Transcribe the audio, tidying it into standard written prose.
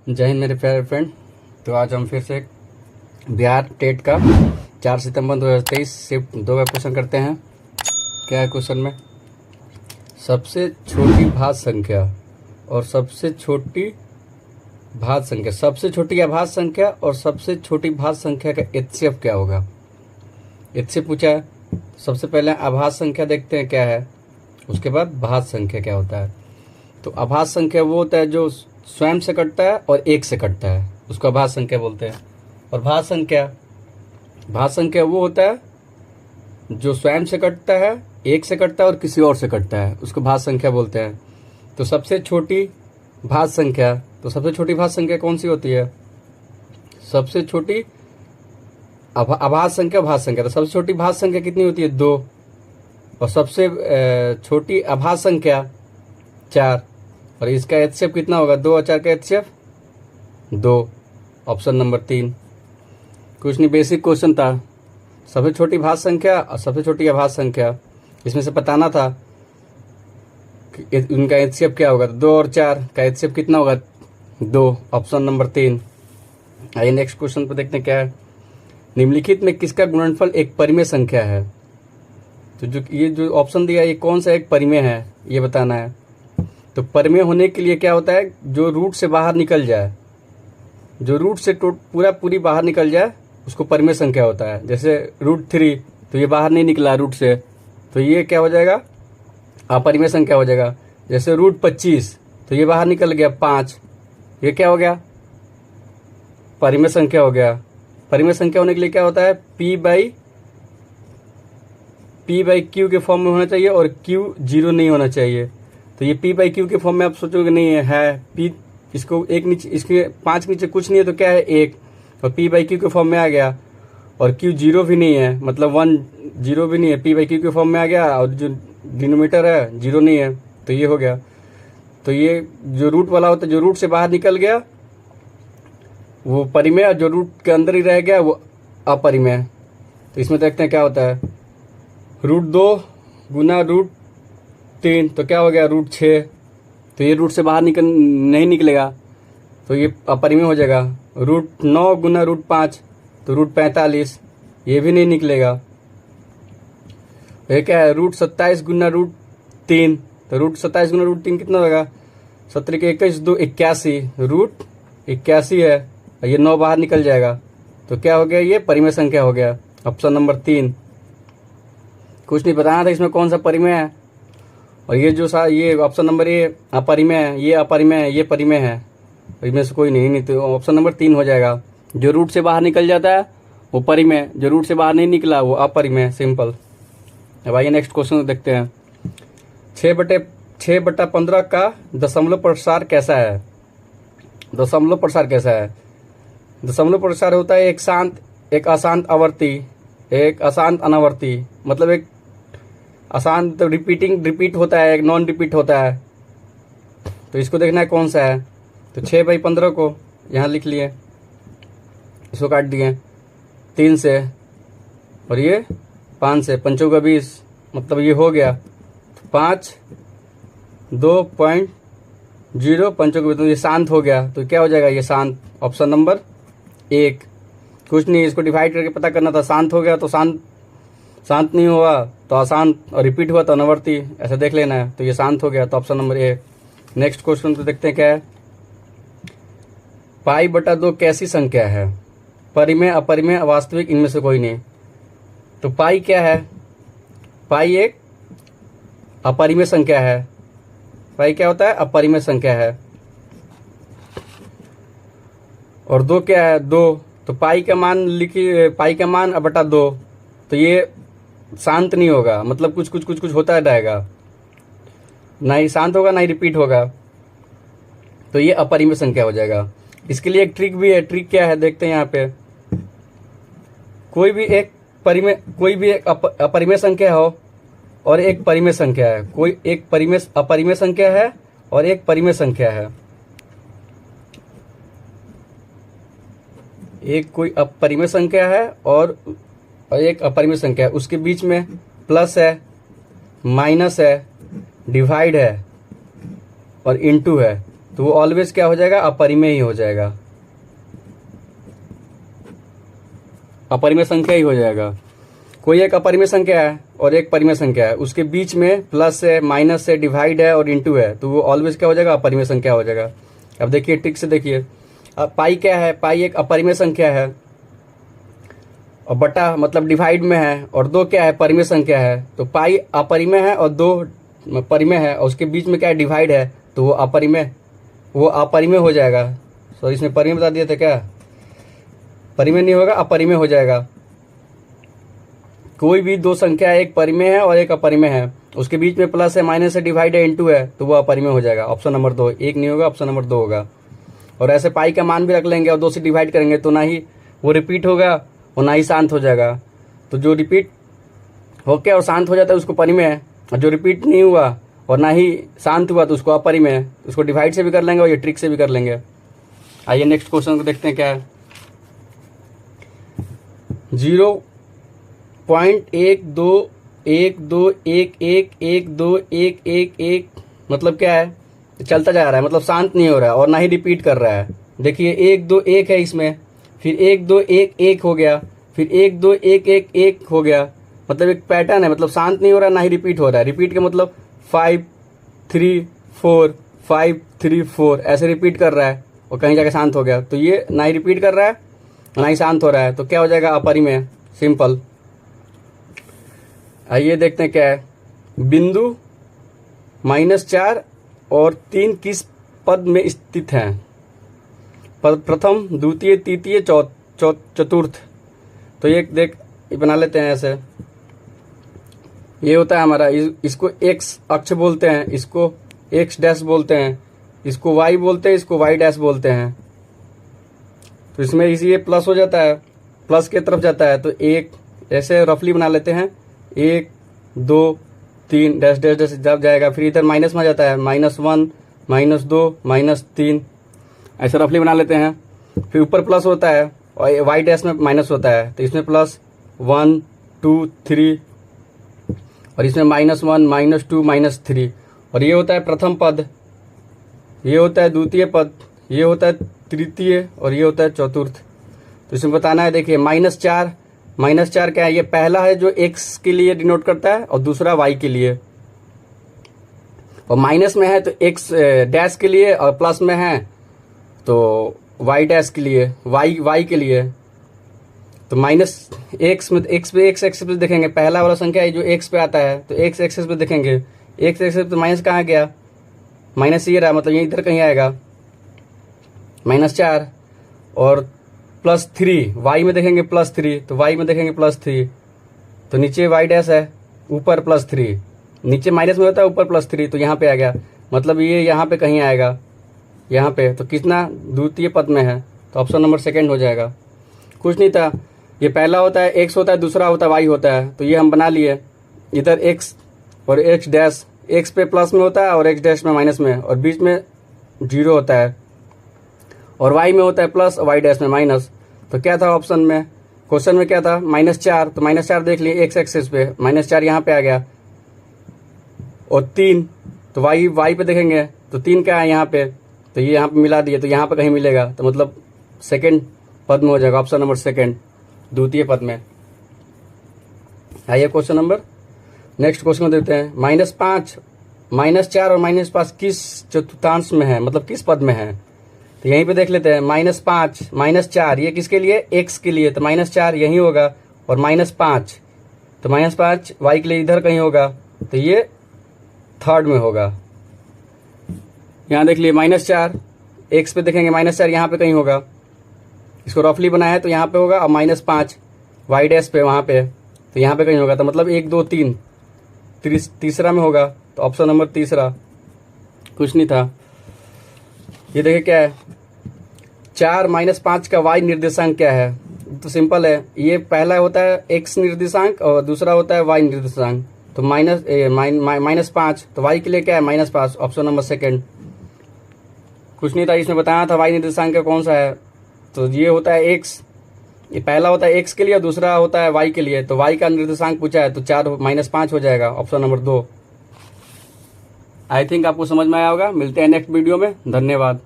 जय हिंद मेरे प्यारे फ्रेंड। तो आज हम फिर से बिहार टेट का 4 सितंबर 2023 शिफ्ट 2 का क्वेश्चन करते हैं। क्या है क्वेश्चन में? सबसे छोटी भाज्य संख्या और सबसे छोटी भाज्य संख्या, सबसे छोटी अभाज्य संख्या और सबसे छोटी भाज्य संख्या का एचसीएफ क्या होगा? एचसीएफ पूछा है। सबसे पहले अभाज्य संख्या देखते हैं क्या है, उसके बाद भाज्य संख्या क्या होता है। तो अभाज्य संख्या वो होता है जो स्वयं से कटता है और एक से कटता है, उसको अभाज्य संख्या बोलते हैं। और भाज्य संख्या वो होता है जो स्वयं से कटता है, एक से कटता है और किसी और से कटता है, उसको भाज्य संख्या बोलते हैं। तो सबसे छोटी भाज्य संख्या कौन सी होती है? सबसे छोटी अभाज्य संख्या, भाज्य संख्या। तो सबसे छोटी भाज्य संख्या कितनी होती है? 2। और सबसे छोटी अभाज्य संख्या 4। और इसका एचसीएफ कितना होगा? 2 और 4 का एचसीएफ 2। Option number 3। कुछ नहीं, बेसिक क्वेश्चन था। सबसे छोटी भाज्य संख्या और सबसे छोटी अभाज्य संख्या, इसमें से बताना था कि उनका एचसीएफ क्या होगा। 2 और 4 का एचसीएफ कितना होगा? 2। Option number 3। आइए नेक्स्ट क्वेश्चन पर देखते हैं क्या है। निम्नलिखित में किसका गुणनफल एक परिमेय संख्या है? तो ये जो ऑप्शन दिया है, ये कौन सा एक परिमेय है, ये बताना है। तो परिमेय होने के लिए क्या होता है? जो रूट से बाहर निकल जाए, जो रूट से पूरी बाहर निकल जाए, उसको परिमेय संख्या होता है। जैसे √3, तो ये बाहर नहीं निकला रूट से, तो ये क्या हो जाएगा? अपरिमेय संख्या हो जाएगा। जैसे √25, तो ये बाहर निकल गया 5, ये क्या हो गया? परिमेय संख्या हो गया। परिमेय संख्या होने के लिए क्या होता है? P बाई Q के फॉर्म में होना चाहिए और Q 0 नहीं होना चाहिए। तो ये P बाई Q के फॉर्म में आप सोचोगे नहीं है P, इसको एक नीचे, इसके 5 के नीचे कुछ नहीं है तो क्या है? 1। और P बाई Q के फॉर्म में आ गया और Q 0 भी नहीं है, मतलब 1 0 भी नहीं है, P बाई Q के फॉर्म में आ गया और जो डिनोमीटर है 0 नहीं है, तो ये हो गया। तो ये जो रूट वाला होता है, जो रूट से बाहर निकल गया वो परिमेय, और जो रूट के अंदर ही रह गया वो अपरिमेय। तो इसमें देखते हैं क्या होता है। √2 गुना √3, तो क्या हो गया? √6। तो ये रूट से बाहर नहीं निकलेगा, तो ये अपरिमेय हो जाएगा। √9 गुना √5, तो √45, ये भी नहीं निकलेगा। ये क्या है? √27 गुना √3, तो √27 गुना √3 कितना होगा? 17 के 21 2 81, √81 है, और ये 9 बाहर निकल जाएगा, तो क्या हो गया? ये परिमेय संख्या हो गया। Option number 3। कुछ नहीं बताना था इसमें कौन सा परिमेय है। और ये जो ये ऑप्शन नंबर ये अपरिमेय है, ये अपरिमेय है, ये परिमेय है, इसमें से कोई नहीं, तो ऑप्शन नंबर 3 हो जाएगा। जो रूट से बाहर निकल जाता है वो परिमेय, जो रूट से बाहर नहीं निकला वो अपरिमेय। सिंपल। अब आइए नेक्स्ट क्वेश्चन देखते हैं। 6/15 का दशमलव प्रसार कैसा है? दशमलव प्रसार कैसा है? दशमलव प्रसार होता है एक अशांत आवर्ती, एक अशांत अनावर्ती, मतलब एक अशांत रिपीट होता है, एक नॉन रिपीट होता है। तो इसको देखना है कौन सा है। तो 6/15 को यहाँ लिख लिए, इसको काट दिए 3 से, और ये 5 से, 5 चौका 20, मतलब ये हो गया 5 2.0 5 चौका 20, तो ये शांत हो गया। तो क्या हो जाएगा? ये शांत। Option number 1। कुछ नहीं, इसको डिवाइड करके पता करना था। शांत हो गया तो शांत नहीं हुआ तो अशांत, और रिपीट हुआ तो अनावर्ती, ऐसा देख लेना है। तो ये शांत हो गया, तो ऑप्शन नंबर 1। नेक्स्ट क्वेश्चन तो देखते हैं क्या है। π/2 कैसी संख्या है? परिमेय, अपरिमेय, अवास्तविक, इनमें से कोई नहीं। तो पाई क्या है? पाई एक अपरिमेय संख्या है। पाई क्या होता है? अपरिमेय संख्या है। और 2 क्या है? 2। तो पाई का मान लिखिए, पाई का मान बटा 2, तो ये शांत नहीं होगा, मतलब कुछ होता रहेगा, ना ही शांत होगा ना ही रिपीट होगा, तो ये अपरिमेय संख्या हो जाएगा। इसके लिए एक ट्रिक भी है। ट्रिक क्या है देखते हैं यहाँ पे। कोई भी एक अपरिमेय संख्या हो और एक परिमेय संख्या है, कोई एक अपरिमेय संख्या है और एक परिमेय संख्या है, एक कोई अपरिमेय संख्या है और एक अपरिमेय संख्या है, उसके बीच में प्लस है, माइनस है, डिवाइड है और इनटू है। तो वो ऑलवेज क्या हो जाएगा, अपरिमेय ही हो जाएगा, अपरिमेय संख्या ही हो जाएगा। कोई एक अपरिमेय संख्या है और एक परिमेय संख्या है, उसके बीच में प्लस है, माइनस है, डिवाइड है और इंटू है, तो वो ऑलवेज क्या हो जाएगा, अपरिमेय संख्या हो जाएगा। अब देखिए ट्रिक से देखिए, अब पाई क्या है, पाई एक अपरिमेय संख्या है और बटा मतलब डिवाइड में है, और 2 क्या है, परिमेय संख्या है। तो पाई अपरिमेय है और 2 परिमेय है और उसके बीच में क्या है, डिवाइड है, तो वो अपरिमेय हो जाएगा। सॉरी, इसमें परिमेय बता दिया था क्या, परिमेय नहीं होगा, अपरिमेय हो जाएगा। कोई भी 2 संख्या, एक परिमेय है और एक अपरिमेय है, उसके बीच में प्लस है, माइनस है, डिवाइड है, इंटू है, तो वो अपरिमेय हो जाएगा। ऑप्शन नंबर 2, एक नहीं होगा, ऑप्शन नंबर 2 होगा। और ऐसे पाई का मान भी रख लेंगे और 2 से डिवाइड करेंगे तो ना ही वो रिपीट होगा और ना ही शांत हो जाएगा। तो जो रिपीट होके और शांत हो जाता है उसको परिमेय है, और जो रिपीट नहीं हुआ और ना ही शांत हुआ तो उसको अपरिमेय है। उसको डिवाइड से भी कर लेंगे और ये ट्रिक से भी कर लेंगे। आइए नेक्स्ट क्वेश्चन को देखते हैं क्या है। 0.1212111111 मतलब क्या है, चलता जा रहा है, मतलब शांत नहीं हो रहा है और ना ही रिपीट कर रहा है। देखिए 1 2 1 है इसमें, फिर 1 2 1 1 हो गया, फिर 1 2 1 1 1 हो गया, मतलब एक पैटर्न है, मतलब शांत नहीं हो रहा है ना ही रिपीट हो रहा है। रिपीट का मतलब 5 3 4 5 3 4 ऐसे रिपीट कर रहा है और कहीं जाके शांत हो गया। तो ये ना ही रिपीट कर रहा है ना ही शांत हो रहा है, तो क्या हो जाएगा, अपरिमेय, सिंपल। आइए देखते हैं क्या है। बिंदु -4 और 3 किस पद में स्थित हैं? पद प्रथम, द्वितीय, तृतीय, चतुर्थ। तो ये बना लेते हैं ऐसे। ये होता है हमारा, इसको x अक्ष बोलते हैं, इसको x डैश बोलते हैं, इसको y बोलते हैं, इसको y डैश बोलते हैं। तो इसमें इसी ये प्लस हो जाता है, प्लस की तरफ जाता है, तो एक ऐसे रफली बना लेते हैं, 1 2 3 डैश डैश डैश जब जाएगा, फिर इधर माइनस में आ जाता है, -1 -2 -3 ऐसे रफली बना लेते हैं। फिर ऊपर प्लस होता है और वाई डैश में माइनस होता है, तो इसमें +1 2 3 और इसमें -1 -2 -3। और ये होता है प्रथम पद, ये होता है द्वितीय पद, ये होता है तृतीय और ये होता है चतुर्थ। तो इसमें बताना है, देखिए -4 क्या है, ये पहला है जो x के लिए डिनोट करता है और दूसरा y के लिए, और माइनस में है तो x डैश के लिए और प्लस में है तो y डैश के लिए, y के लिए। तो -x में x पे x एक्सिस पे देखेंगे, पहला वाला संख्या है जो x पे आता है, तो x एक्सिस पे देखेंगे, x एक्सिस पे माइनस कहाँ गया, माइनस ये रहा, मतलब ये इधर कहीं आएगा, -4 और +3 y में देखेंगे +3, तो y में देखेंगे +3, तो नीचे y डैश है, ऊपर +3, नीचे माइनस में होता है, ऊपर +3, तो यहाँ पे आ गया, मतलब ये यहाँ पे कहीं आएगा, यहाँ पे। तो कितना, द्वितीय पद में है, तो ऑप्शन नंबर 2 हो जाएगा। कुछ नहीं था, ये पहला होता है x होता है, दूसरा होता है y होता है, तो ये हम बना लिए, इधर x और x डैश, x पे प्लस में होता है और x डैश में माइनस में, और बीच में 0 होता है, और y में होता है प्लस और y डैश में माइनस। तो क्या था ऑप्शन में, क्वेश्चन में क्या था, -4, तो -4 देख लिए x एक्सिस पे, -4 यहाँ पे आ गया, और 3 तो y पे देखेंगे तो 3 क्या है यहाँ पे, तो ये यहाँ पे मिला दिए, तो यहाँ पे कहीं मिलेगा, तो मतलब 2nd पद में हो जाएगा, ऑप्शन नंबर 2 द्वितीय पद में। आइए क्वेश्चन नंबर नेक्स्ट क्वेश्चन को देखते हैं। -5 -4 और -5 किस चतुर्थांश में है, मतलब किस पद में है? तो यहीं पे देख लेते हैं, -5 -4 ये किसके लिए, x के लिए, तो -4 यहीं होगा, और -5 तो -5 y के लिए इधर कहीं होगा, तो ये 3rd में होगा। यहाँ देख लिए -4 x पे देखेंगे, -4 यहाँ पे कहीं होगा, इसको रफली बनाया है तो यहाँ पे होगा, और -5 y डैश पे वहाँ पे, तो यहाँ पे कहीं होगा, तो मतलब 1 2 3 तीसरा में होगा, तो ऑप्शन नंबर 3। कुछ नहीं था, ये देखिए क्या है, 4 -5 का y निर्देशांक क्या है? तो सिंपल है, ये पहला होता है x निर्देशांक और दूसरा होता है y निर्देशांक, तो -5 तो y के लिए क्या है, -5, ऑप्शन नंबर 2। कुछ नहीं था, इसमें बताया था y निर्देशांक का कौन सा है, तो ये होता है x, ये पहला होता है x के लिए और दूसरा होता है y के लिए, तो y का निर्देशांक पूछा है, तो 4 -5 हो जाएगा, ऑप्शन नंबर 2। आई थिंक आपको समझ में आया होगा। मिलते हैं नेक्स्ट वीडियो में। धन्यवाद।